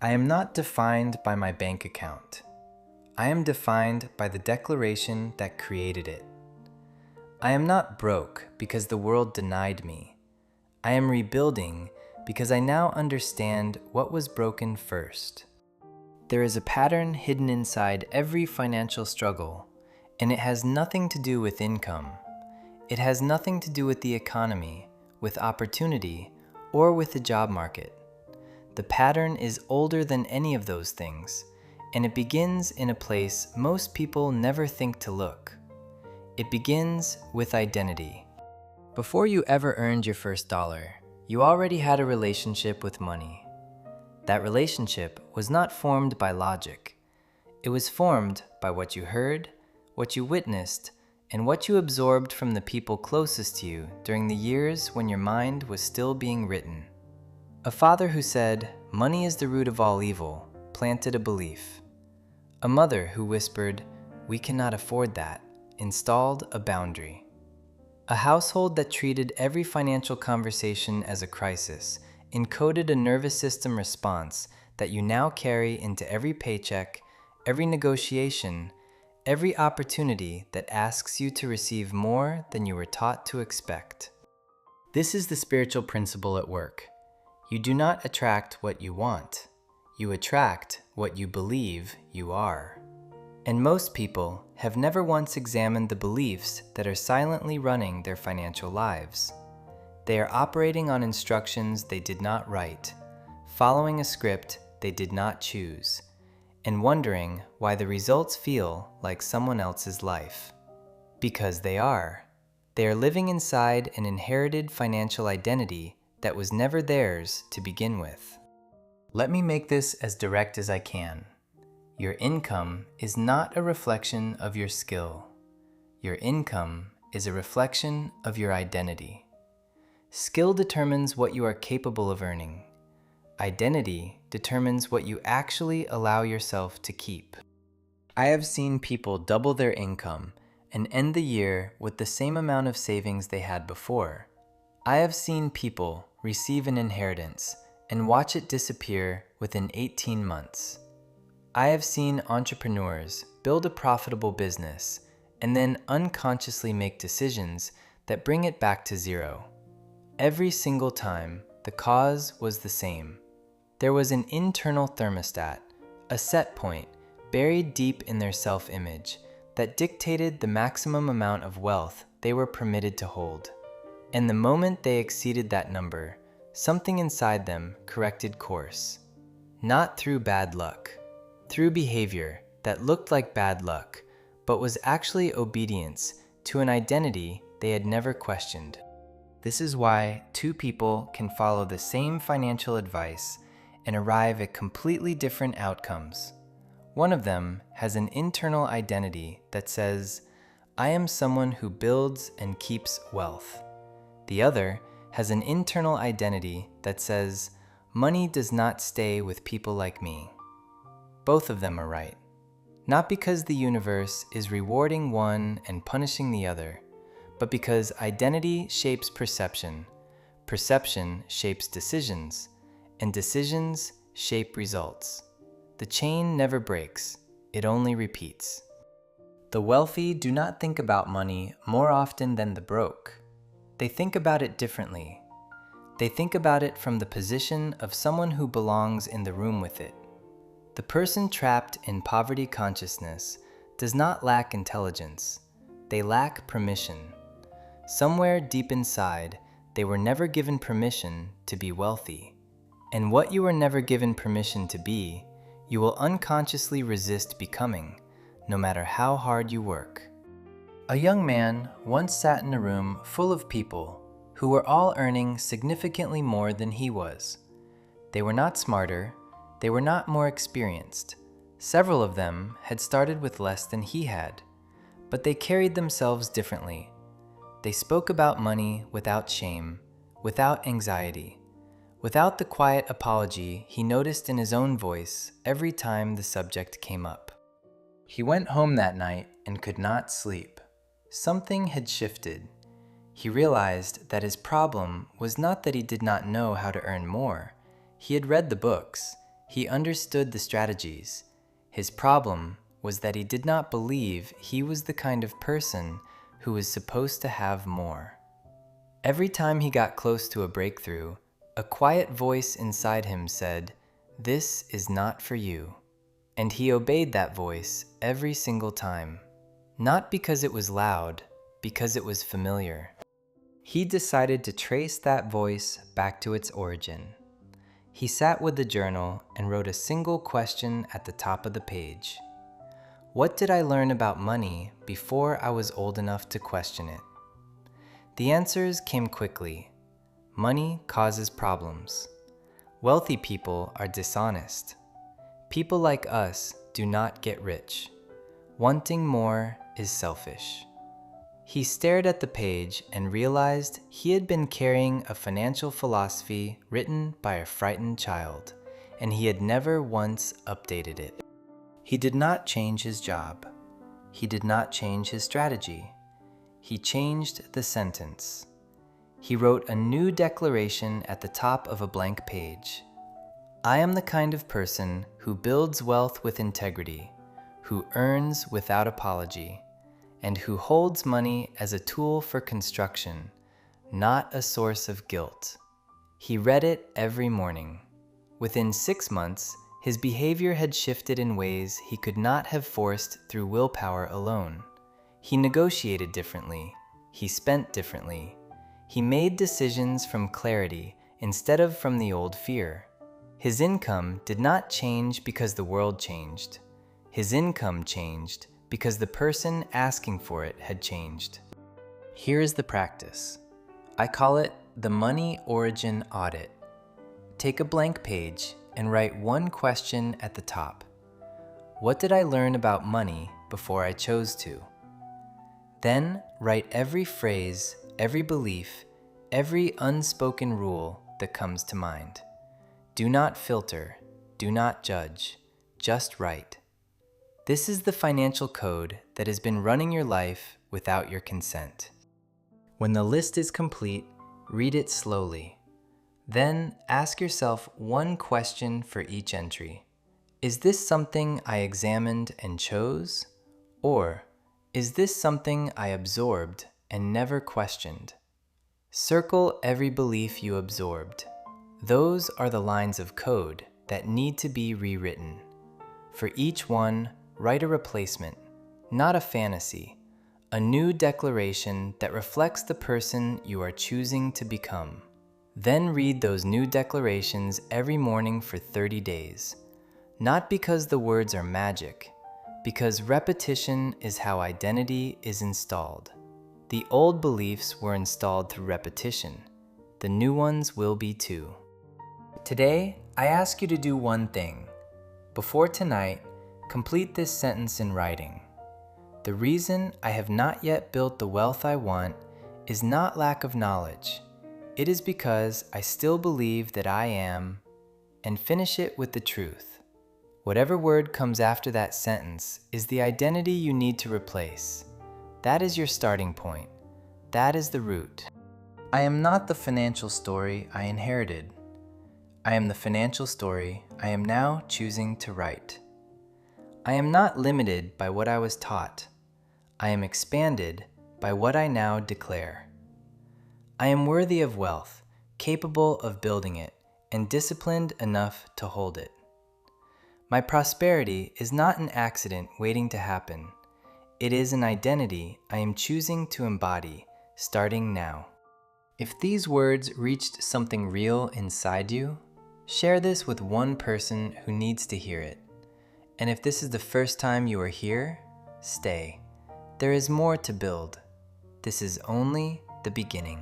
I am not defined by my bank account. I am defined by the declaration that created it. I am not broke because the world denied me. I am rebuilding because I now understand what was broken first. There is a pattern hidden inside every financial struggle, and it has nothing to do with income. It has nothing to do with the economy, with opportunity, or with the job market. The pattern is older than any of those things, and it begins in a place most people never think to look. It begins with identity. Before you ever earned your first dollar, you already had a relationship with money. That relationship was not formed by logic. It was formed by what you heard, what you witnessed, and what you absorbed from the people closest to you during the years when your mind was still being written. A father who said, "Money is the root of all evil," planted a belief. A mother who whispered, "We cannot afford that," installed a boundary. A household that treated every financial conversation as a crisis encoded a nervous system response that you now carry into every paycheck, every negotiation, every opportunity that asks you to receive more than you were taught to expect. This is the spiritual principle at work. You do not attract what you want. You attract what you believe you are. And most people have never once examined the beliefs that are silently running their financial lives. They are operating on instructions they did not write, following a script they did not choose, and wondering why the results feel like someone else's life. Because they are. They are living inside an inherited financial identity that was never theirs to begin with. Let me make this as direct as I can. Your income is not a reflection of your skill. Your income is a reflection of your identity. Skill determines what you are capable of earning. Identity determines what you actually allow yourself to keep. I have seen people double their income and end the year with the same amount of savings they had before. I have seen people receive an inheritance and watch it disappear within 18 months. I have seen entrepreneurs build a profitable business and then unconsciously make decisions that bring it back to zero. Every single time, the cause was the same. There was an internal thermostat, a set point buried deep in their self-image that dictated the maximum amount of wealth they were permitted to hold. And the moment they exceeded that number, something inside them corrected course. Not through bad luck, through behavior that looked like bad luck, but was actually obedience to an identity they had never questioned. This is why two people can follow the same financial advice and arrive at completely different outcomes. One of them has an internal identity that says, "I am someone who builds and keeps wealth." The other has an internal identity that says, "Money does not stay with people like me." Both of them are right. Not because the universe is rewarding one and punishing the other, but because identity shapes perception, perception shapes decisions, and decisions shape results. The chain never breaks, it only repeats. The wealthy do not think about money more often than the broke. They think about it differently. They think about it from the position of someone who belongs in the room with it. The person trapped in poverty consciousness does not lack intelligence. They lack permission. Somewhere deep inside, they were never given permission to be wealthy. And what you were never given permission to be, you will unconsciously resist becoming, no matter how hard you work. A young man once sat in a room full of people who were all earning significantly more than he was. They were not smarter, they were not more experienced. Several of them had started with less than he had, but they carried themselves differently. They spoke about money without shame, without anxiety, without the quiet apology he noticed in his own voice every time the subject came up. He went home that night and could not sleep. Something had shifted. He realized that his problem was not that he did not know how to earn more. He had read the books. He understood the strategies. His problem was that he did not believe he was the kind of person who was supposed to have more. Every time he got close to a breakthrough, a quiet voice inside him said, "This is not for you." And he obeyed that voice every single time. Not because it was loud, because it was familiar. He decided to trace that voice back to its origin. He sat with the journal and wrote a single question at the top of the page. What did I learn about money before I was old enough to question it? The answers came quickly. Money causes problems. Wealthy people are dishonest. People like us do not get rich. Wanting more is selfish. He stared at the page and realized he had been carrying a financial philosophy written by a frightened child, and he had never once updated it. He did not change his job. He did not change his strategy. He changed the sentence. He wrote a new declaration at the top of a blank page. I am the kind of person who builds wealth with integrity, who earns without apology, and who holds money as a tool for construction, not a source of guilt. He read it every morning. Within 6 months, his behavior had shifted in ways he could not have forced through willpower alone. He negotiated differently. He spent differently. He made decisions from clarity instead of from the old fear. His income did not change because the world changed. His income changed because the person asking for it had changed. Here is the practice. I call it the Money Origin Audit. Take a blank page and write one question at the top. What did I learn about money before I chose to? Then write every phrase, every belief, every unspoken rule that comes to mind. Do not filter, do not judge, just write. This is the financial code that has been running your life without your consent. When the list is complete, read it slowly. Then ask yourself one question for each entry. Is this something I examined and chose? Or is this something I absorbed and never questioned? Circle every belief you absorbed. Those are the lines of code that need to be rewritten. For each one, write a replacement, not a fantasy, a new declaration that reflects the person you are choosing to become. Then read those new declarations every morning for 30 days. Not because the words are magic, because repetition is how identity is installed. The old beliefs were installed through repetition. The new ones will be too. Today, I ask you to do one thing. Before tonight, complete this sentence in writing. The reason I have not yet built the wealth I want is not lack of knowledge. It is because I still believe that I am, and finish it with the truth. Whatever word comes after that sentence is the identity you need to replace. That is your starting point. That is the root. I am not the financial story I inherited. I am the financial story I am now choosing to write. I am not limited by what I was taught. I am expanded by what I now declare. I am worthy of wealth, capable of building it, and disciplined enough to hold it. My prosperity is not an accident waiting to happen. It is an identity I am choosing to embody, starting now. If these words reached something real inside you, share this with one person who needs to hear it. And if this is the first time you are here, stay. There is more to build. This is only the beginning.